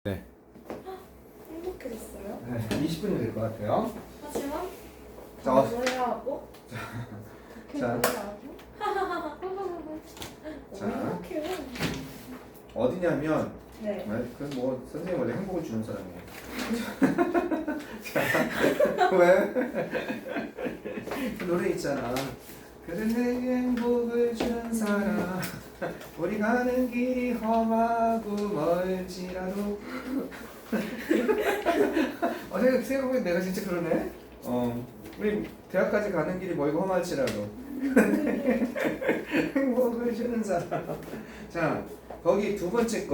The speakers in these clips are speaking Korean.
네. 행복해졌어요? 네, 20분이 될 것 같아요. 하지만 자, 노래하고 자, 자. 행복해요. 어디냐면, 네. 그뭐 선생님 원래 행복을 주는 사람이에요. 자, 왜? 그 노래 있잖아. 그래 내게 행복을 주는 사람. 우리 가는 길이 험하고 멀지라도. 생각해보면 내가 진짜 그러네. 우리 대학까지 가는 길이 멀고 험할지라도. 행복을 주는 사람. 자, 거기 두 번째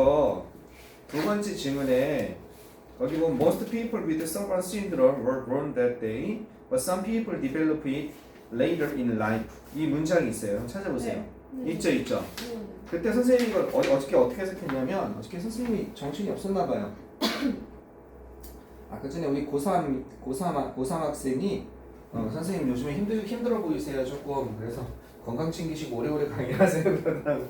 질문에 거기 보면 most people with Stargardt syndrome were born that day, but some people develop it later in life. 이 문장이 있어요. 한번 찾아보세요. 네. 있죠. 네. 그때 선생님이 이걸 어떻게 해석했냐면 어저께 선생님이 정신이 없었나 봐요. 아까 전에 우리 고3 학생이 선생님 요즘에 힘들어 보이세요 조금. 그래서 건강 챙기시고 오래오래 강의하세요 그러더라고.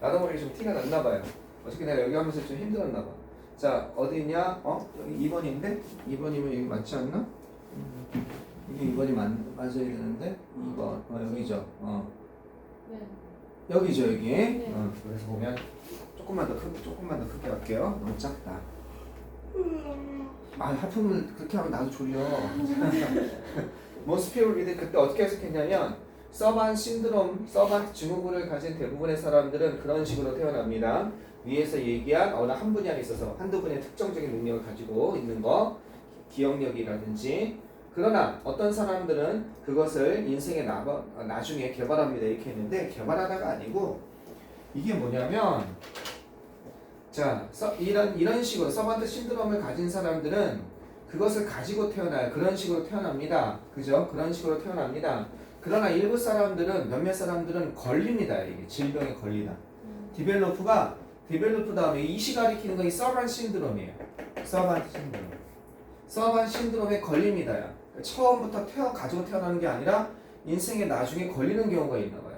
나도 모르게 좀 티가 났나 봐요. 어저께 내가 여기 하면서 좀 힘들었나 봐. 자, 어디냐? 여기 2번인데? 2번이면 여기 맞지 않나? 이게 2번이 맞아야 되는데 2번 여기죠. 네. 여기죠 여기. 네. 그래서 보면 조금만 더 크게 할게요. 너무 작다. 하품을 그렇게 하면 나도 졸려. 모스피오리드 그때 어떻게 해석했냐면 서반트 증후군을 가진 대부분의 사람들은 그런 식으로 태어납니다. 위에서 얘기한 어느 한 분야에 있어서 한두 분의 특정적인 능력을 가지고 있는 거, 기억력이라든지. 그러나 어떤 사람들은 그것을 인생의 나중에 개발합니다 이렇게 했는데, 개발하다가 아니고 이게 뭐냐면, 자, 이런 식으로 서반트 신드롬을 가진 사람들은 그것을 가지고 태어나요. 그런 식으로 태어납니다. 그죠? 그런 식으로 태어납니다. 그러나 일부 사람들은, 몇몇 사람들은 걸립니다. 이게 질병에 걸리다. 디벨로프 다음에 이시 가리키는 건 이 서반트 신드롬이에요. 서반트 신드롬에 걸립니다. 처음부터 가지고 태어나는 게 아니라 인생의 나중에 걸리는 경우가 있나 봐요.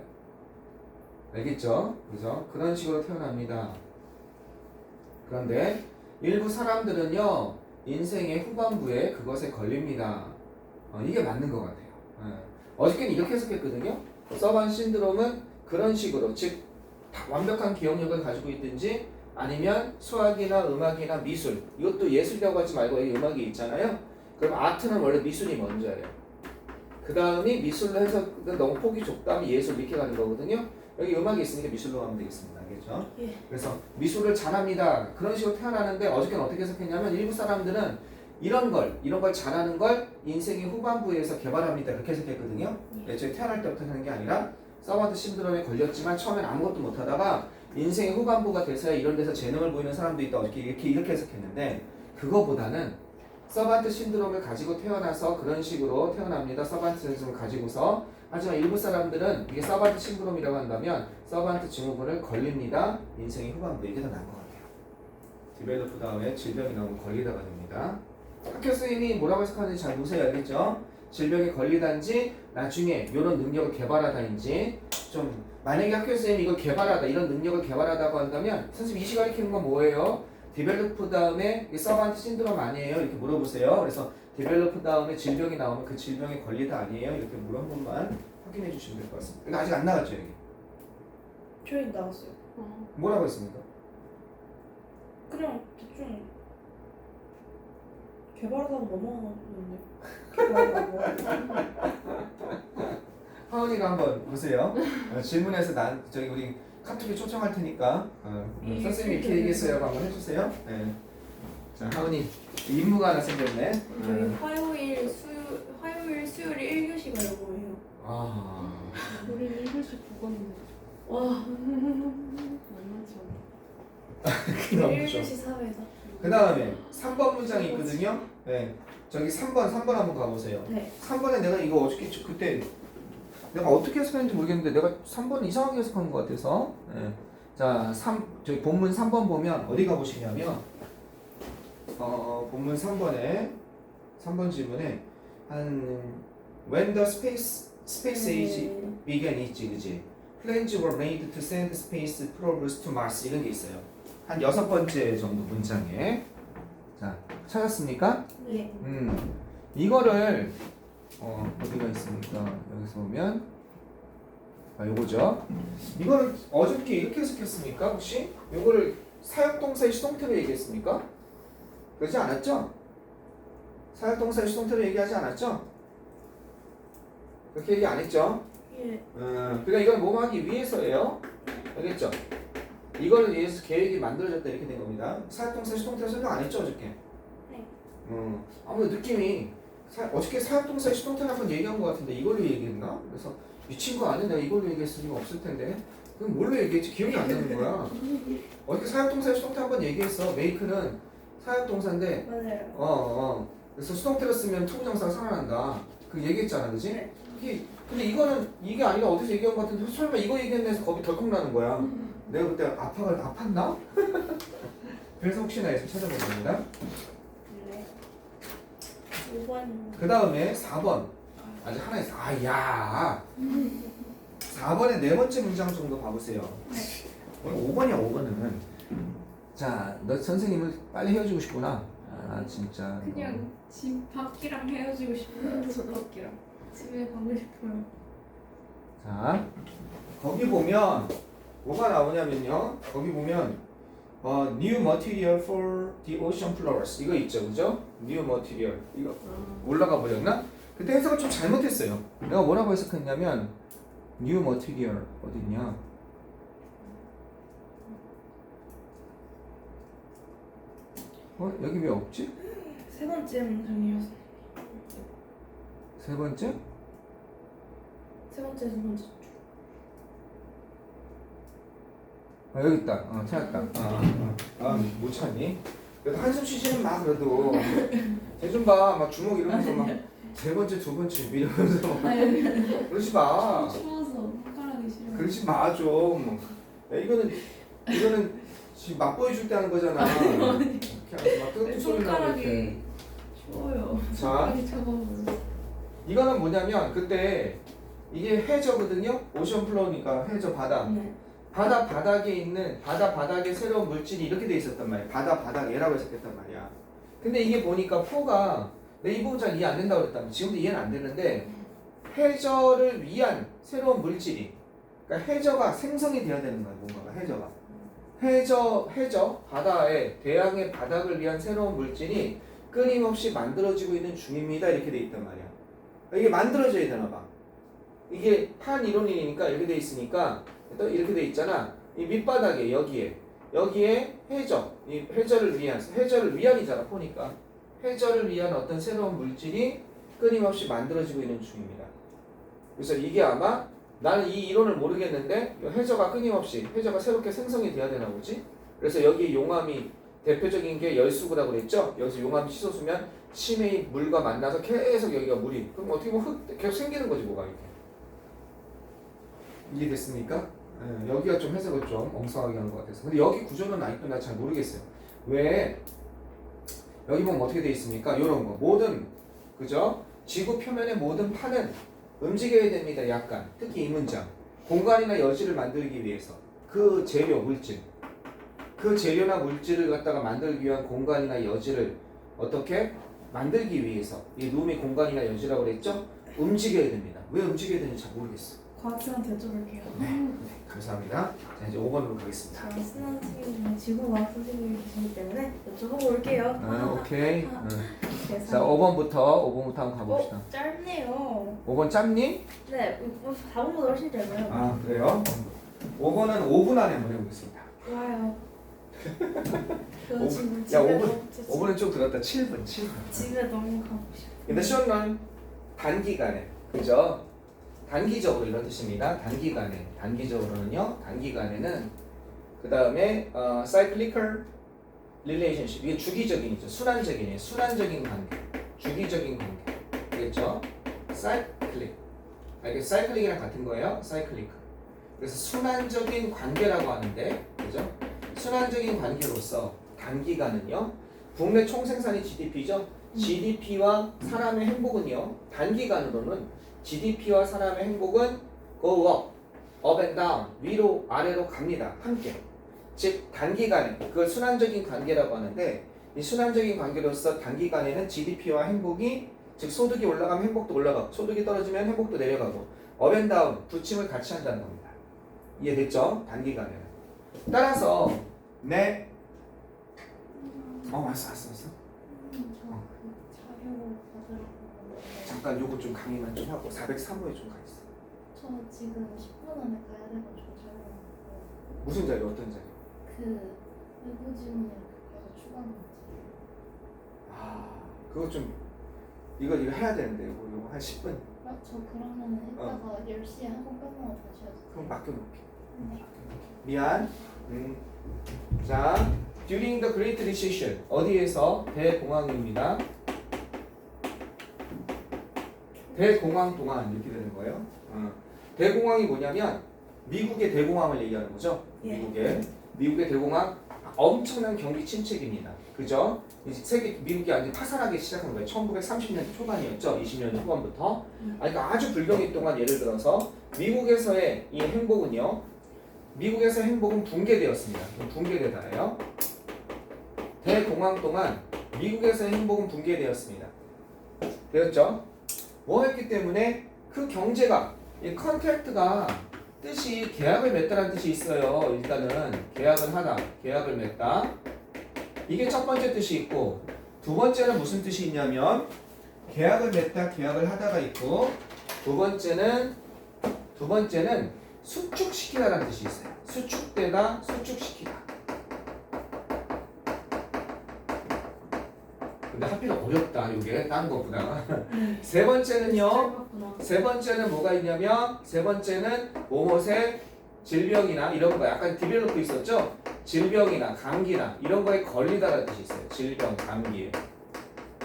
알겠죠? 그죠? 그런 식으로 태어납니다. 그런데 일부 사람들은요, 인생의 후반부에 그것에 걸립니다. 이게 맞는 것 같아요. 어저께는 이렇게 해석했거든요. 서반트 신드롬은 그런 식으로, 즉 완벽한 기억력을 가지고 있든지 아니면 수학이나 음악이나 미술, 이것도 예술이라고 하지 말고 여기 음악이 있잖아요. 그럼 아트는 원래 미술이 먼저예요. 그 다음이 미술로 해서 너무 폭이 좁다면 예술 이렇게 가는 거거든요. 여기 음악이 있으니까 미술로 가면 되겠습니다. 알겠죠? 예. 그래서 미술을 잘합니다. 그런 식으로 태어나는데 어저께는 어떻게 해석했냐면 일부 사람들은 이런 걸 잘하는 걸 인생의 후반부에서 개발합니다. 그렇게 해석했거든요. 애초에 태어날 때부터 하는 게 아니라 서반트 신드롬에 걸렸지만 처음엔 아무것도 못하다가 인생의 후반부가 돼서야 이런 데서 재능을 보이는 사람도 있다. 어저께 이렇게 해석했는데, 그거보다는 서반트 신드롬을 가지고 태어나서 그런 식으로 태어납니다. 서반트 신드롬을 가지고서. 하지만 일부 사람들은 이게 서반트 신드롬이라고 한다면 서반트 증후군을 걸립니다. 인생의 후반부에. 이게 더 나은 것 같아요. 디벨로프 다음에 질병이 나오면 걸리다가 됩니다. 학교 선생님이 뭐라고 해석하는지 잘 보세요. 알겠죠? 질병에 걸리단지 나중에 이런 능력을 개발하다인지. 좀 만약에 학교 선생님이 이걸 개발하다, 이런 능력을 개발하다고 한다면 선생님 이시 가리키는 건 뭐예요? 디벨로프 다음에 서반트 신드롬 아니에요? 이렇게 물어보세요. 그래서 디벨로프 다음에 질병이 나오면 그 질병에 걸리다 아니에요? 이렇게 물어 한 번만 확인해 주시면 될 것 같습니다. 이거 아직 안 나갔죠 여기? 저희 나왔어요. 뭐라고 했습니까? 그냥 대충 개발하다가 넘어갔는데. 개발하다고. 하은이가 한번 보세요. 질문에서 저기 우리 카톡에 초청할 테니까 선생님이 이렇게 얘기했어요 한번 해주세요. 네. 자, 하은이 임무가 하나 생겼네. 저희 화요일, 수요일 1교시가 요거예요. 우리 1교시 9번인데 와. 만만치 않아. 그럼 1교시 사회다. 그 다음에 3번 문장이 있거든요. 네. 저기 3번 한번 가보세요. 네. 3번에 내가 이거 어저께 그때 내가 어떻게 해석했는지 모르겠는데 내가 3번을 이상하게 해석한 것 같아서. 네. 자, 저기 본문 3번 보면 어디 가보시냐면 본문 3번 질문에 when the space age began 있지, 그지? Plans were made to send space probes to Mars 이런 게 있어요. 한 6번째 정도 문장에. 자, 찾았습니까? 네. 이거를 어디가 있습니까? 여기서 보면 요거죠. 이거를 어저께 이렇게 해석했습니까? 혹시? 요거를 사역동사의 수동태로 얘기했습니까? 그러지 않았죠? 사역동사의 수동태로 얘기하지 않았죠? 그렇게 얘기 안 했죠? 예. 그러니까 이건 뭐 하기 위해서예요. 알겠죠? 이거를 위해서 계획이 만들어졌다 이렇게 된 겁니다. 사역동사 수동태로 설명 안 했죠 어저께? 네. 아무래도 느낌이 어저께 사역동사의 수동태를 한번 얘기한 것 같은데 이걸로 얘기했나? 그래서 이 친구 아는 내가 이걸로 얘기했을 리가 없을 텐데 그럼 뭘로 얘기했지? 기억이 안 나는 거야. 어저께 사역동사의 수동태 한번 얘기했어. 메이크는 사역동사인데 맞아요. 그래서 수동태로 쓰면 투부정사가 살아난다. 그 얘기했잖아, 그지? 네. 근데 이게 아니라 어디서 얘기한 것 같은데 설마 이거 얘기했나 해서 겁이 덜컥 나는 거야. 내가 그때 아팠나? 그래서 혹시나 해서 찾아본 겁니다. 네. 5번. 그 다음에 4번. 아직 하나 있어. 야 4번의 네 번째 문장 정도 봐보세요. 오늘 5번이야, 5번은. 자, 너 선생님을 빨리 헤어지고 싶구나. 진짜. 그냥 집 밖이랑 헤어지고 싶어요. 집 밖이랑. 집에 가고 싶어요. 자, 거기 보면 뭐가 나오냐면요. 거기 보면 new material for the ocean floors 이거 있죠, 그죠? new material 이거 올라가 버렸나? 그때 해석을 좀 잘못했어요. 내가 뭐라고 해석했냐면 new material 어딨냐? 여기 왜 없지? 세 번째 문장이었어. 세 번째? 세 번째, 두 번째. 여기 있다. 찾았다. 못 찾니? 그래도 한숨 쉬지는 마 그래도. 쟤좀 봐. 막 주먹 이러면서 막 세 번째, 두 번째 이러면서 막 그러지 마. 추워서 손가락이 싫어요. 그러지 마 좀. 야, 이거는 지금 맛보여줄 때 하는 거잖아. 이렇게 하면서 막 뜨뜻 소리 나고 이렇게. 손가락이 추워요. 자, 손가락이 차가워요. 이거는 뭐냐면 그때 이게 해저거든요. 오션 플로우니까 해저 바다. 네. 바다 바닥에 새로운 물질이 이렇게 돼 있었단 말이야. 바다 바닥에라고 해석했단 말이야. 근데 이게 보니까 포가 내 이 부분 잘 이해 안 된다고 그랬단 말이야. 지금도 이해는 안 되는데 해저를 위한 새로운 물질이 그러니까 해저가 생성이 돼야 되는 거야. 뭔가가 해저 바다에 대양의 바닥을 위한 새로운 물질이 끊임없이 만들어지고 있는 중입니다. 이렇게 돼 있단 말이야. 이게 만들어져야 되나 봐. 이게 판이론이니까 이렇게 돼 있으니까 또 이렇게 돼 있잖아. 이 밑바닥에 여기에 이 해저를 위한이잖아. 보니까 해저를 위한 어떤 새로운 물질이 끊임없이 만들어지고 있는 중입니다. 그래서 이게 아마 나는 이 이론을 모르겠는데 해저가 새롭게 생성이 돼야 되나 보지. 그래서 여기 용암이 대표적인 게 열수구라고 그랬죠. 여기서 용암 치솟으면 심해의 물과 만나서 계속 여기가 물이 그럼 어떻게 보면 흙 계속 생기는 거지 뭐가 이렇게. 이해됐습니까? 여기가 좀 해석을 좀 엉성하게 하는 것 같아서. 근데 여기 구조는 아직도 나 잘 모르겠어요. 왜? 여기 보면 어떻게 돼 있습니까? 요런 거. 그죠? 지구 표면의 모든 판은 움직여야 됩니다. 약간. 특히 이 문장. 공간이나 여지를 만들기 위해서. 그 재료나 물질을 갖다가 만들기 위한 공간이나 여지를 어떻게 만들기 위해서. 이 룸이 공간이나 여지라고 그랬죠? 움직여야 됩니다. 왜 움직여야 되는지 잘 모르겠어. 과학생한테 여쭤볼게요. 네, 감사합니다. 자, 이제 5번으로 가겠습니다. 저 신한 선생님은 지구과학 선생님이 계시기 때문에 여쭤보고 올게요. 오케이. 세상에. 자, 5번부터 한번 가봅시다. 짧네요. 5번 짧니? 네, 4번보다 훨씬 짧아요. 그래요? 5번은 5분 안에 한번 해보겠습니다. 좋아요. 저 5분. 지금 야, 집에 5분은 좀 들었다. 7분. 집에 너무 가고 싶어. 근데 시험은 단기간에, 그죠? 단기적으로 이런 뜻입니다. 단기간에는 그 다음에 cyclical relationship 이게 주기적인이죠. 순환적인 관계, 주기적인 관계, 알겠죠? cyclic, cyclic이랑 같은 거예요. cyclic. 그래서 순환적인 관계라고 하는데, 그죠? 순환적인 관계로서 단기간은요. 국내 총생산이 GDP죠. GDP와 사람의 행복은요. 단기간으로는 GDP와 사람의 행복은 go up and down, 위로 아래로 갑니다. 함께. 즉 단기간에 그걸 순환적인 관계라고 하는데 이 순환적인 관계로서 단기간에는 GDP와 행복이 즉 소득이 올라가면 행복도 올라가고 소득이 떨어지면 행복도 내려가고 업앤다운 부침을 같이 한다는 겁니다. 이해됐죠? 단기간에는. 따라서 왔어. 저 자료 받으러 가는데 잠깐 요거 좀 강의만 좀 하고 403호에 좀 가 있어. 저 지금 10분 안에 가야 돼가지고 자료 받고 무슨 자료 어떤 자료? 그 외부 지문이랑 그거 추가한 거 그거 좀 이거 해야 되는데 요거 한 10분. 저 그러면은 이따가 10시에 한번 끝나고 다시 하죠. 그럼 맡겨놓게. 네. 미안. 자, during the Great Recession 어디에서? 대공황입니다. 대공황 동안 이렇게 되는 거예요. 대공황이 뭐냐면 미국의 대공황을 얘기하는 거죠. 예. 미국의 대공황 엄청난 경기 침체기입니다. 그죠? 세계 미국이 완전 파산하기 시작한 거예요. 1930년대 초반이었죠. 20년 후반부터. 그러니까 아주 불경기 동안 예를 들어서 미국에서의 이 행복은요. 미국에서 행복은 붕괴되었습니다. 붕괴되다예요. 대공황 동안 미국에서의 행복은 붕괴되었습니다. 되었죠? 뭐 했기 때문에 그 경제가 이 컨트랙트가 뜻이 계약을 맺다라는 뜻이 있어요. 일단은 계약을 하다, 계약을 맺다. 이게 첫 번째 뜻이 있고 두 번째는 무슨 뜻이 있냐면 계약을 맺다, 계약을 하다가 있고 두 번째는 수축시키다라는 뜻이 있어요. 수축되다, 수축시키다. 근데 하필 어렵다 이게 다른 것보다. 세 번째는요. 짧았구나. 세 번째는 뭐가 있냐면 세 번째는 뭐뭇의 질병이나 이런 거 약간 디벨롭도 있었죠. 질병이나 감기나 이런 거에 걸리다라는 뜻이 있어요. 질병, 감기,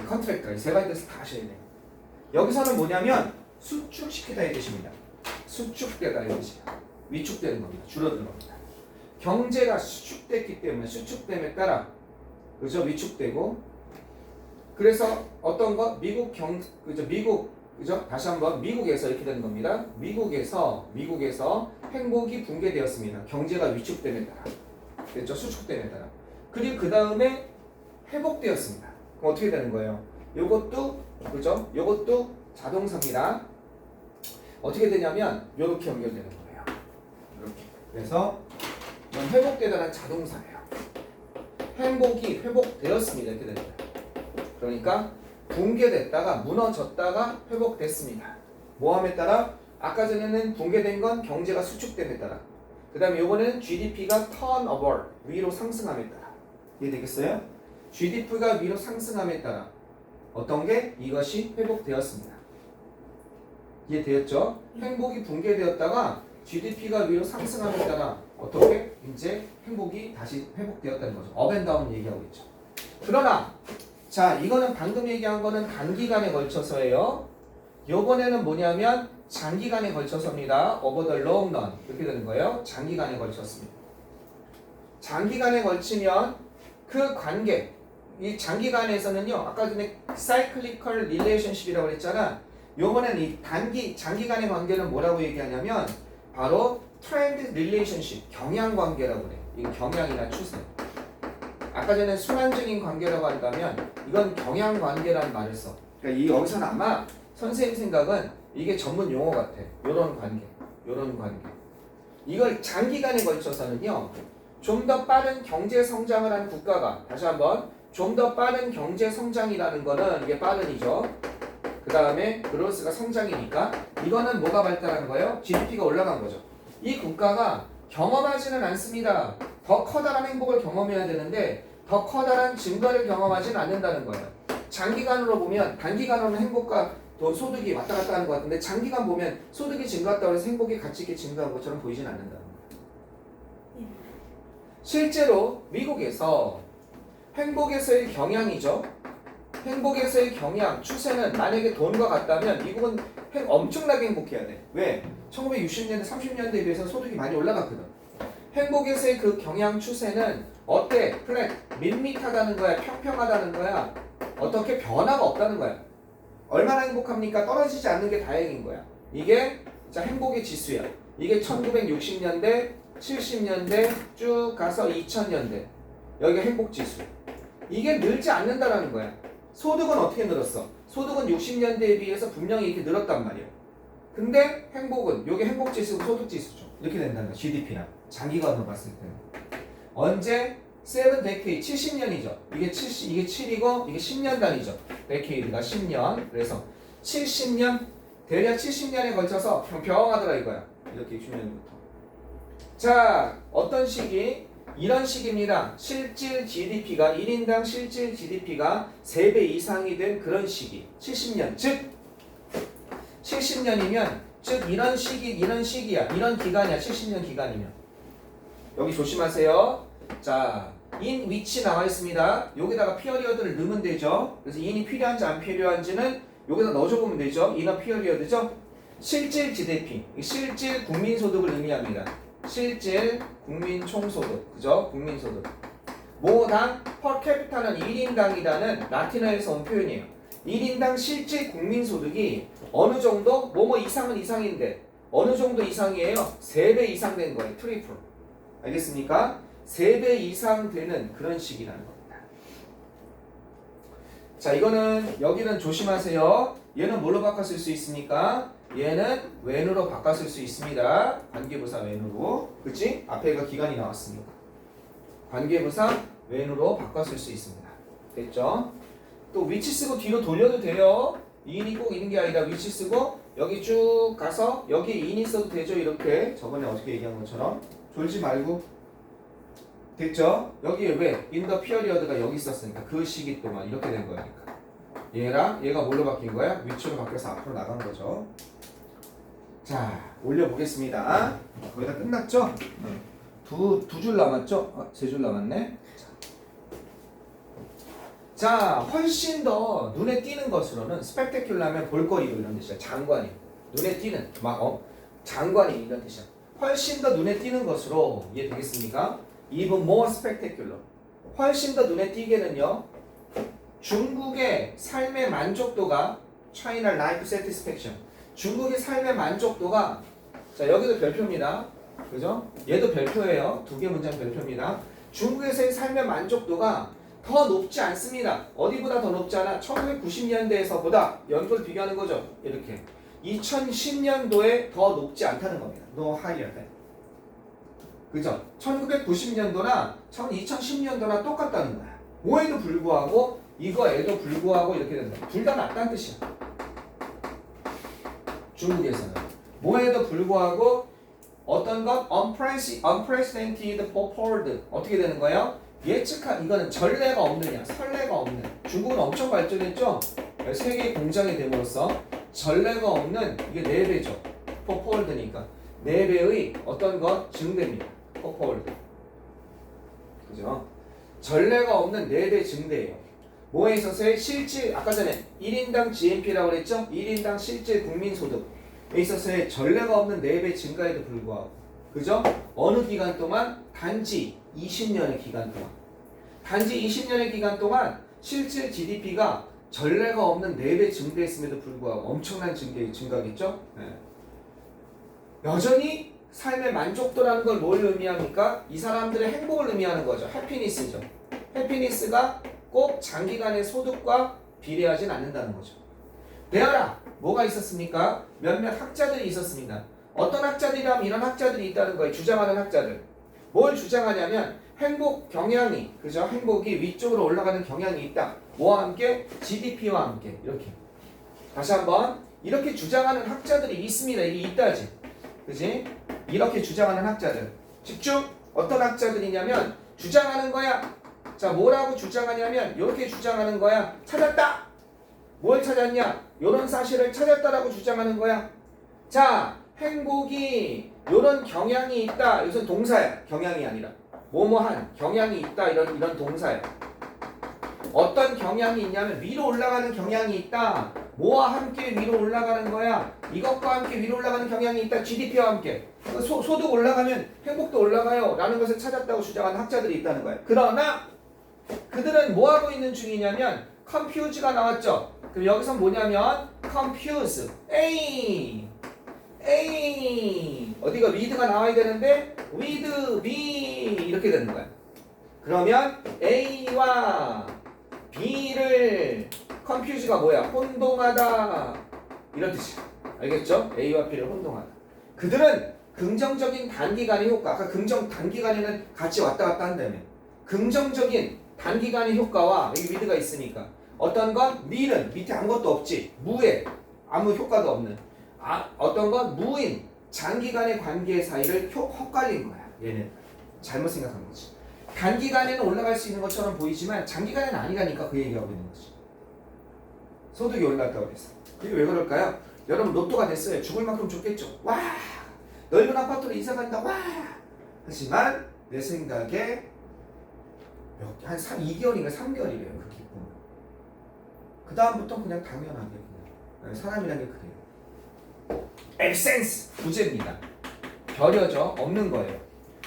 컨트랙터 이 세 가지 뜻을 다 하셔야 돼요. 여기서는 뭐냐면 수축시키다의 뜻입니다. 수축되다의 뜻이에요. 위축되는 겁니다. 줄어드는 겁니다. 경제가 수축됐기 때문에 수축됨에 따라 그죠 위축되고 그래서 어떤 거 미국 그죠 다시 한번 미국에서 이렇게 되는 겁니다. 미국에서 행복이 붕괴되었습니다. 경제가 위축됨에 따라 됐죠 수축됨에 따라 그리고 그 다음에 회복되었습니다. 그럼 어떻게 되는 거예요? 요것도 그죠? 요것도 자동사입니다. 어떻게 되냐면 요렇게 연결되는 거예요. 이렇게 그래서 이건 회복되다는 자동사예요. 행복이 회복되었습니다. 이렇게 되는 거예요. 그러니까 붕괴됐다가 무너졌다가 회복됐습니다. 모함에 따라 아까 전에는 붕괴된 건 경제가 수축됨에 따라 그 다음에 이번에는 GDP가 turnover 위로 상승함에 따라 이해되겠어요? GDP가 위로 상승함에 따라 어떤 게 이것이 회복되었습니다. 이해되었죠? 행복이 붕괴되었다가 GDP가 위로 상승함에 따라 어떻게 이제 행복이 다시 회복되었다는 거죠. 업앤다운 얘기하고 있죠. 그러나 자 이거는 방금 얘기한 거는 단기간에 걸쳐서예요. 요번에는 뭐냐면 장기간에 걸쳐서입니다. over the long run 이렇게 되는 거예요. 장기간에 걸쳤습니다. 장기간에 걸치면 그 관계 이 장기간에서는요. 아까 전에 cyclical relationship이라고 그랬잖아. 요번엔 이 장기간의 관계는 뭐라고 얘기하냐면 바로 trend relationship 경향관계라고 그래. 이 경향이나 추세. 아까 전에 순환적인 관계라고 한다면 이건 경향관계라는 말을 써. 그러니까 이 여기서는 아마 선생님 생각은 이게 전문 용어 같아. 요런 관계. 이걸 장기간에 걸쳐서는요. 좀 더 빠른 경제 성장을 한 국가가 다시 한번 좀 더 빠른 경제 성장이라는 거는 이게 빠른이죠. 그 다음에 그로스가 성장이니까 이거는 뭐가 발달한 거예요? GDP가 올라간 거죠. 이 국가가 경험하지는 않습니다. 더 커다란 행복을 경험해야 되는데 더 커다란 증가를 경험하지는 않는다는 거예요. 장기간으로 보면 단기간으로는 행복과 또 소득이 왔다 갔다 하는 것 같은데 장기간 보면 소득이 증가했다고 해서 행복이 같이 있게 증가한 것처럼 보이진 않는다는 거예요. 실제로 미국에서 행복에서의 경향이죠. 행복에서의 경향, 추세는 만약에 돈과 같다면 미국은 엄청나게 행복해야 돼. 왜? 1960년대, 30년대에 비해서 소득이 많이 올라갔거든. 행복에서의 그 경향 추세는 어때? 플랫, 밋밋하다는 거야? 평평하다는 거야? 어떻게 변화가 없다는 거야? 얼마나 행복합니까? 떨어지지 않는 게 다행인 거야. 이게 진짜 행복의 지수야. 이게 1960년대, 70년대 쭉 가서 2000년대 여기가 행복지수. 이게 늘지 않는다라는 거야. 소득은 어떻게 늘었어? 소득은 60년대에 비해서 분명히 이렇게 늘었단 말이야. 근데 행복은 이게 행복지수고 소득지수죠. 이렇게 된다는 거야. GDP랑 장기간으로 봤을 때는. 언제? 7 decade 70년이죠. 이게 7이고 이게 10년 단위죠. decade가 10년. 그래서 70년 대략 70년에 걸쳐서 평평하더라 이거야. 이렇게 60년부터. 자, 어떤 시기? 이런 시기입니다. 실질 GDP가 1인당 실질 GDP가 3배 이상이 된 그런 시기. 70년. 즉 70년이면 즉 이런 시기야. 이런 기간이야. 70년 기간이면. 여기 조심하세요. 자, in which 나와 있습니다. 여기다가 피어리어드를 넣으면 되죠. 그래서 in이 필요한지 안 필요한지는 여기다 넣어줘 보면 되죠. in은 피어리어드죠. 실질 GDP, 실질 국민소득을 의미합니다. 실질 국민총소득, 그죠? 국민소득. 모당 per capita는 1인당이라는 라틴어에서 온 표현이에요. 1인당 실질 국민소득이 어느 정도? 뭐뭐 이상은 이상인데 어느 정도 이상이에요? 3배 이상 된 거예요. 트리플. 알겠습니까? 3배 이상 되는 그런 식이라는 겁니다. 자, 이거는 여기는 조심하세요. 얘는 뭘로 바꿨을 수 있습니까? 얘는 when으로 바꿨을 수 있습니다. 관계부사 when으로. 그치? 앞에가 기간이 나왔으니까. 관계부사 when으로 바꿨을 수 있습니다. 됐죠? 또 which 쓰고 뒤로 돌려도 돼요. in이 꼭 있는 게 아니라 which 쓰고 여기 쭉 가서 여기에 in이 있어도 되죠. 이렇게 저번에 어저께 얘기한 것처럼 졸지 말고. 됐죠? 여기에 왜? in the period가 여기 있었으니까 그 시기 동안 이렇게 된 거니까. 얘랑 얘가 뭘로 바뀐 거야? 위치로 바뀌어서 앞으로 나간 거죠. 자, 올려보겠습니다. 거의 다 끝났죠? 두 줄 남았죠? 세 줄 남았네. 자, 훨씬 더 눈에 띄는 것으로는 스펙테큘라면 볼거리로 이런 뜻이야. 장관이. 눈에 띄는 장관이 이런 뜻이야. 훨씬 더 눈에 띄는 것으로 이해되겠습니까? Even more spectacular. 훨씬 더 눈에 띄게는요. 중국의 삶의 만족도가 China Life Satisfaction. 중국의 삶의 만족도가 자 여기도 별표입니다. 그죠? 얘도 별표예요. 두 개 문장 별표입니다. 중국에서의 삶의 만족도가 더 높지 않습니다. 어디보다 더 높지 않아? 1990년대에서보다 연도를 비교하는 거죠. 이렇게 2010년도에 더 높지 않다는 겁니다. No higher than. 그죠? 1990년도나 2010년도나 똑같다는 거야. 뭐에도 불구하고 이거에도 불구하고 이렇게 된다. 둘 다 낮다는 뜻이야. 중국에서는 뭐에도 불구하고 어떤 것 unprecedented forward 어떻게 되는 거예요? 예측한 이거는 전례가 없느냐 선례가 없는 중국은 엄청 발전했죠. 세계 공장이 됨으로써 전례가 없는 이게 4배죠. forward니까 4배의 어떤 것 증대입니다. forward 그죠? 전례가 없는 4배 증대예요. 뭐에 있어서의 실질 아까 전에 1인당 GNP라고 그랬죠? 1인당 실질 국민소득에 있어서의 전례가 없는 4배 증가에도 불구하고 그죠? 어느 기간 동안? 단지 20년의 기간 동안 단지 20년의 기간 동안 실질 GDP가 전례가 없는 4배 증대했음에도 불구하고 엄청난 증가겠죠? 네. 여전히 삶의 만족도라는 걸 뭘 의미합니까? 이 사람들의 행복을 의미하는 거죠. 해피니스죠. 해피니스가 꼭 장기간의 소득과 비례하진 않는다는 거죠. 대하라 뭐가 있었습니까? 몇몇 학자들이 있었습니다. 어떤 학자들이라면 이런 학자들이 있다는 거예요. 주장하는 학자들. 뭘 주장하냐면 행복 경향이 그죠? 행복이 위쪽으로 올라가는 경향이 있다. 뭐와 함께? GDP와 함께 이렇게. 다시 한번 이렇게 주장하는 학자들이 있습니다. 이게 있다지. 그지? 이렇게 주장하는 학자들. 집중. 어떤 학자들이냐면 주장하는 거야. 자, 뭐라고 주장하냐면 이렇게 주장하는 거야. 찾았다. 뭘 찾았냐? 이런 사실을 찾았다라고 주장하는 거야. 자, 행복이 이런 경향이 있다. 이것은 동사야. 경향이 아니라. 뭐뭐한 경향이 있다. 이런 동사야. 어떤 경향이 있냐면 위로 올라가는 경향이 있다. 뭐와 함께 위로 올라가는 거야? 이것과 함께 위로 올라가는 경향이 있다. GDP와 함께. 소득 올라가면 행복도 올라가요. 라는 것을 찾았다고 주장하는 학자들이 있다는 거야. 그러나 그들은 뭐 하고 있는 중이냐면 confuse가 나왔죠. 그럼 여기서 뭐냐면 confuse. A. 어디가 with가 나와야 되는데 with B 이렇게 되는 거야. 그러면 A와 B를 confuse가 뭐야? 혼동하다 이런 뜻이야. 알겠죠? A와 B를 혼동하다. 그들은 긍정적인 단기간의 효과. 아까 단기간에는 같이 왔다 갔다 한다며. 긍정적인 단기간의 효과와 여기 with가 있으니까 어떤 건 nil은 밑에 아무것도 없지. 무에 아무 효과도 없는. 어떤 건 무인 장기간의 관계 사이를 헛갈린 거야. 얘는 잘못 생각한 거지. 단기간에는 올라갈 수 있는 것처럼 보이지만 장기간에는 아니라니까 그 얘기하고 있는 거지. 소득이 올랐다고 그랬어. 이게 왜 그럴까요? 여러분 로또가 됐어요. 죽을 만큼 좋겠죠. 와 넓은 아파트로 이사 간다. 와 하지만 내 생각에 한 2개월인가 3개월이래요. 그 기쁨. 그 다음부터 그냥 당연하게 그냥 사람이라는 게 그래요. absence 부재입니다. 결여져 없는 거예요.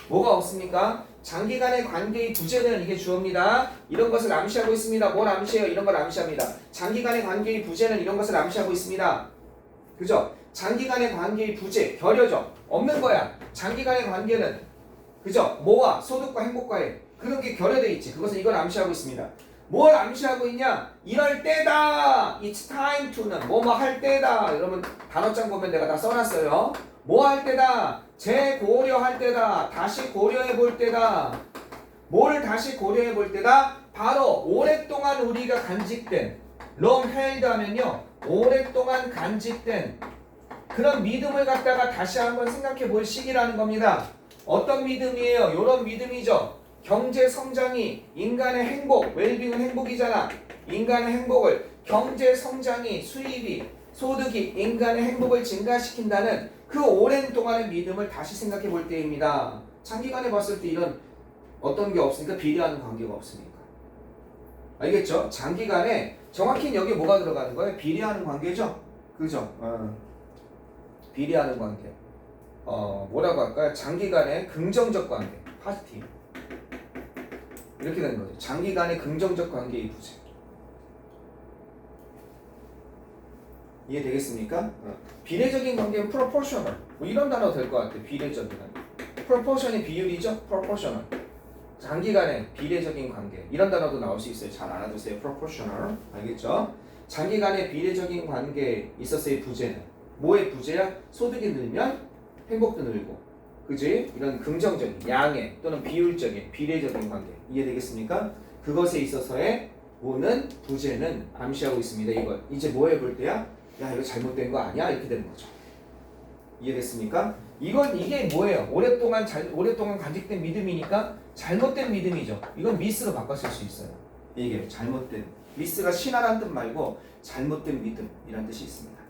뭐가 없습니까? 장기간의 관계의 부재는 이게 주어입니다. 이런 것을 암시하고 있습니다. 뭘 암시해요? 이런 걸 암시합니다. 장기간의 관계의 부재는 이런 것을 암시하고 있습니다. 그죠? 장기간의 관계의 부재, 결여져 없는 거야. 장기간의 관계는 그죠? 뭐와 소득과 행복과의 그런 게 결여돼 있지. 그것은 이걸 암시하고 있습니다. 뭘 암시하고 있냐? 이럴 때다. It's time to는 뭐뭐 할 때다. 여러분 단어장 보면 내가 다 써놨어요. 뭐 할 때다. 재고려할 때다. 다시 고려해 볼 때다. 뭐를 다시 고려해 볼 때다? 바로 오랫동안 우리가 간직된 long held 하면요. 오랫동안 간직된 그런 믿음을 갖다가 다시 한번 생각해 볼 시기라는 겁니다. 어떤 믿음이에요? 이런 믿음이죠. 경제 성장이 인간의 행복, 웰빙은 행복이잖아. 인간의 행복을 경제 성장이 수입이 소득이 인간의 행복을 증가시킨다는 그 오랜 동안의 믿음을 다시 생각해 볼 때입니다. 장기간에 봤을 때 이런 어떤 게 없으니까 비례하는 관계가 없으니까. 알겠죠? 장기간에 정확히 여기 뭐가 들어가는 거예요? 비례하는 관계죠? 그죠? 비례하는 관계. 뭐라고 할까요? 장기간의 긍정적 관계. 파지티브. 이렇게 되는 거죠. 장기간의 긍정적 관계의 부재. 이해되겠습니까? 비례적인 관계는 proportional. 뭐 이런 단어 될 것 같아요. 비례적인 관계. proportion이 비율이죠? proportional. 장기간의 비례적인 관계. 이런 단어도 나올 수 있어요. 잘 알아두세요. proportional. 알겠죠? 장기간의 비례적인 관계에 있어서의 부재는 뭐의 부재야? 소득이 늘면 행복도 늘고. 그지? 이런 긍정적인, 양의 또는 비율적인, 비례적인 관계. 이해되겠습니까? 그것에 있어서의 뭐는 부재는 암시하고 있습니다. 이걸. 이제 뭐 해볼 때야? 야 이거 잘못된 거 아니야? 이렇게 되는 거죠. 이해됐습니까? 이게 뭐예요? 오랫동안 간직된 믿음이니까 잘못된 믿음이죠. 이건 미스로 바꿨을 수 있어요. 이게 잘못된 미스가 신화란 뜻 말고 잘못된 믿음이란 뜻이 있습니다.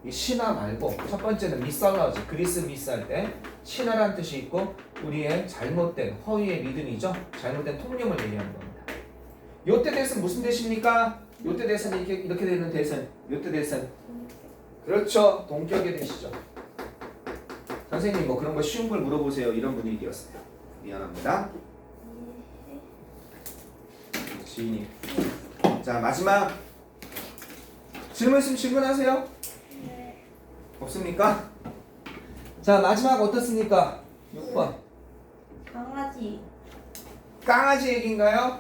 이 신화 말고 첫 번째는 미살라지 그리스 미스 할 때 신화란 뜻이 있고 우리의 잘못된 허위의 믿음이죠. 잘못된 통념을 얘기하는 겁니다. 요때 대선 무슨 대십니까? 요때 대선 이렇게 되는 대선 요때 대선 그렇죠. 동격의 대시죠. 선생님 뭐 그런 거 쉬운 걸 물어보세요. 이런 분위기였어요. 미안합니다. 지인이. 자 마지막 질문 있으면 질문하세요. 네. 없습니까? 자 마지막 어떻습니까? 6번 강아지. 강아지 얘기인가요?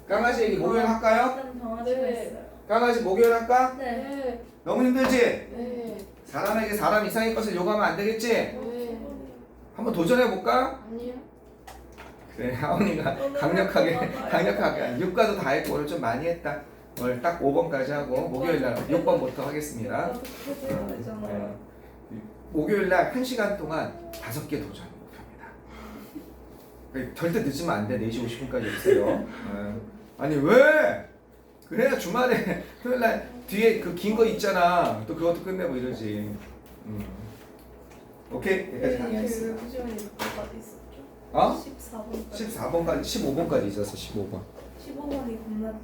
강아지 얘기 목요일 할까요? 어떤 강아지가 네. 있어요? 강아지 목요일 할까? 네. 네. 너무 힘들지? 네. 사람에게 사람 이상의 것을 요구하면 안 되겠지? 네. 한번 도전해볼까? 아니요. 그래 하원이가 강력하게 6과도 다 했고 오늘 좀 많이 했다. 오늘 딱 5번까지 하고 목요일날 6번부터 하겠습니다. 목요일날 1시간 동안 5개 도전 목표입니다. 절대 늦으면 안 돼. 4시 50분까지 오세요. 아니 왜? 그래야 주말에 토요일날 뒤에 그 긴 거 있잖아. 또 그것도 끝내고 이러지. 오케이? 여기까지 하겠습니다. 그 부지런히 몇 번까지 있었죠? 어? 14번까지. 14번까지 15번까지 있었어. 15번. 15번이 겁나